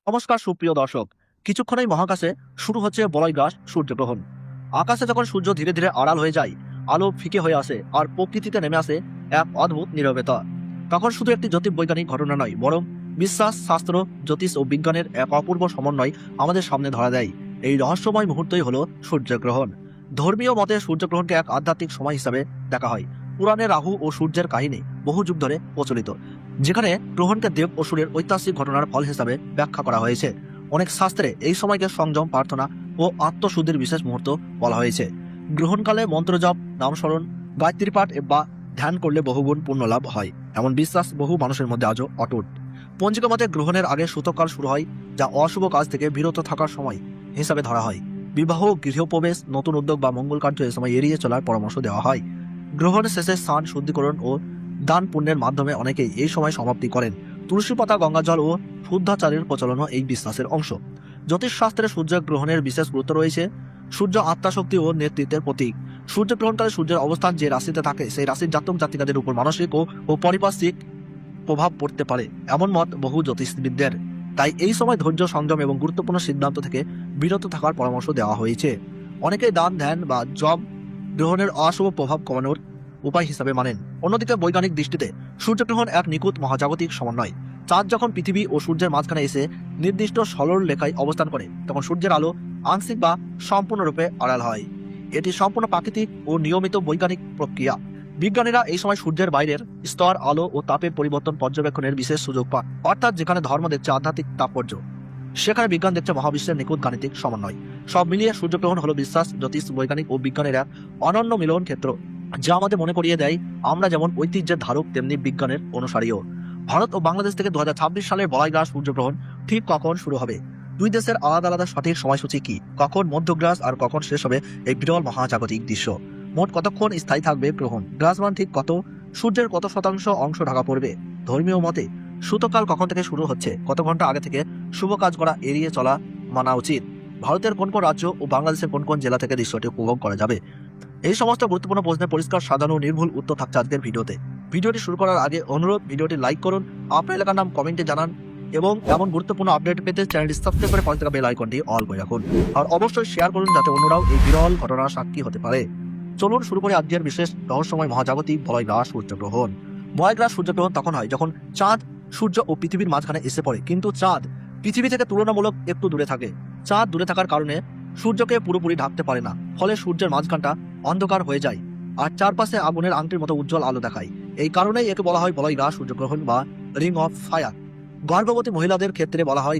নমস্কার সুপ্রিয় দর্শক। কিছুক্ষণেই মহাকাশে শুরু হচ্ছে বলয় গ্রাস সূর্যগ্রহণ। আকাশে যখন সূর্য ধীরে ধীরে আড়াল হয়ে যায়, আলো ফিকে হয়ে আসে আর প্রকৃতিতে নেমে আসে এক অদ্ভুত নীরবতা, তখন শুধু একটি জ্যোতির্বৈজ্ঞানিক ঘটনা নয়, বরং বিশ্বাস, শাস্ত্র, জ্যোতিষ ও বিজ্ঞানের এক অপূর্ব সমন্বয় আমাদের সামনে ধরা দেয়। এই রহস্যময় মুহূর্তই হলো সূর্যগ্রহণ। ধর্মীয় মতে সূর্যগ্রহণকে এক আধ্যাত্মিক সময় হিসাবে দেখা হয়। পুরাণে রাহু ও সূর্যের কাহিনী বহু যুগ ধরে প্রচলিত, যেখানে গ্রহণকে দেব ও সূর্যের ঐতিহাসিক ঘটনার ফল হিসাবে ব্যাখ্যা করা হয়েছে। অনেক শাস্ত্রে এই সময়কে সংযম, প্রার্থনা ও আত্মশুদ্ধির বিশেষ মুহূর্ত বলা হয়েছে। গ্রহণকালে মন্ত্রজপ, নামস্মরণ, গায়ত্রী পাঠ বা ধ্যান করলে বহুগুণ পুণ্য লাভ হয়, এমন বিশ্বাস বহু মানুষের মধ্যে আজও অটুট। পঞ্জিকা মতে গ্রহণের আগে সূতককাল শুরু হয়, যা অশুভ কাজ থেকে বিরত থাকার সময় হিসাবে ধরা হয়। বিবাহ, গৃহপ্রবেশ, নতুন উদ্যোগ বা মঙ্গল কার্য এ সময় এড়িয়ে চলার পরামর্শ দেওয়া হয়। গ্রহণ শেষে স্নান, শুদ্ধিকরণ ও দান পুণ্যের মাধ্যমে অনেকেই এই সময় সমাপ্তি করেন। তুলসী পাতা, গঙ্গাজল ও শুদ্ধাচারের প্রচলনও এই বিশ্বাসের অংশ। জ্যোতিষশাস্ত্রে সূর্যগ্রহণের বিশেষ গুরুত্ব রয়েছে। সূর্য আত্মাশক্তি ও নেতৃত্বের প্রতীক। সূর্যগ্রহণকালে সূর্যের অবস্থান যে রাশিতে থাকে, সেই রাশির জাতক জাতিকাদের উপর মানসিক ও পারিপার্শ্বিক প্রভাব পড়তে পারে, এমন মত বহু জ্যোতিষবিদদের। তাই এই সময় ধৈর্য, সংযম এবং গুরুত্বপূর্ণ সিদ্ধান্ত থেকে বিরত থাকার পরামর্শ দেওয়া হয়েছে। অনেকেই দান, ধ্যান বা জপ গ্রহণের অশুভ প্রভাব কমানোর উপায় হিসাবে মানেন। অন্যদিকে বৈজ্ঞানিক দৃষ্টিতে সূর্যগ্রহণ এক নিখুঁত মহাজাগতিক সমন্বয়। চাঁদ যখন পৃথিবী ও সূর্যের মাঝখানে এসে নির্দিষ্ট সরল রেখায় অবস্থান করে, তখন সূর্যের আলো আংশিক বা সম্পূর্ণরূপে আড়াল হয়। এটি সম্পূর্ণ প্রাকৃতিক ও নিয়মিত বৈজ্ঞানিক প্রক্রিয়া। বিজ্ঞানীরা এই সময় সূর্যের বাইরের স্তর, আলো ও তাপের পরিবর্তন পর্যবেক্ষণের বিশেষ সুযোগ পান। অর্থাৎ যেখানে ধর্ম দেখছে আধ্যাত্মিক তাৎপর্য, সেখানে বিজ্ঞান দেখছে মহাবিশ্বের নিখুঁত গাণিতিক সমন্বয়। সব মিলিয়ে সূর্যগ্রহণ হলো বিশ্বাস, জ্যোতিষ, বৈজ্ঞানিক ও বিজ্ঞানের এক অনন্য মিলন ক্ষেত্র, যা আমাদের মনে করিয়ে দেয় আমরা যেমন ঐতিহ্যের ধারক, তেমনি বিজ্ঞানের অনুসারীও। ভারত ও বাংলাদেশ থেকে 2026 সালের বলয় গ্রাস সূর্যগ্রহণ ঠিক কখন শুরু হবে, দুই দেশের আলাদা আলাদা সঠিক সময়সূচি কি, কখন মধ্যগ্রাস আর কখন শেষ হবে এই বিরল মহাজাগতিক দৃশ্য, মোট কতক্ষণ স্থায়ী থাকবে গ্রহণ, গ্রাসমান ঠিক কত, সূর্যের কত শতাংশ অংশ ঢাকা পড়বে, ধর্মীয় মতে সূতকাল কখন থেকে শুরু হচ্ছে, কত ঘন্টা আগে থেকে শুভ কাজ করা এড়িয়ে চলা মানা উচিত, ভারতের কোন কোন রাজ্য ও বাংলাদেশের কোন কোন জেলা থেকে দৃশ্যটি উপভোগ করা যাবে, এই সমস্ত গুরুত্বপূর্ণ প্রশ্নের পরিষ্কার, সাজানো, নির্ভুল উত্তর থাকছে আজকের ভিডিওতে। ভিডিওটি শুরু করার আগে অনুরোধ, ভিডিওটি লাইক করুন, আপনার এলাকার নাম কমেন্টে জানান এবং এমন গুরুত্বপূর্ণ আপডেট পেতে চ্যানেলটি সাবস্ক্রাইব করে পাশে থাকা বেল আইকনটি অল করে রাখুন। আর অবশ্যই শেয়ার করুন, যাতে অন্যরাও এই বিরল ঘটনার সাক্ষী হতে পারে। চলুন শুরু করে আজকের বিশেষ রহস্যময় মহাজাগতিক বলয় গ্রাস সূর্যগ্রহণ। বলয় গ্রাস সূর্যগ্রহণ তখন হয় যখন চাঁদ সূর্য ও পৃথিবীর মাঝখানে এসে পড়ে, কিন্তু চাঁদ পৃথিবী থেকে তুলনামূলক একটু দূরে থাকে। চাঁদ দূরে থাকার কারণে সূর্যকে পুরোপুরি ঢাকতে পারে না, ফলে সূর্যের মাঝখানটা অন্ধকার হয়ে যায় আর চারপাশে আগুনের আংটির মতো উজ্জ্বল আলো দেখায়। এই কারণেই একে বলা হয় বলয় গ্রাস সূর্যগ্রহণ বা রিং অফ ফায়ার। গর্ভবতী মহিলাদের ক্ষেত্রে বলা হয়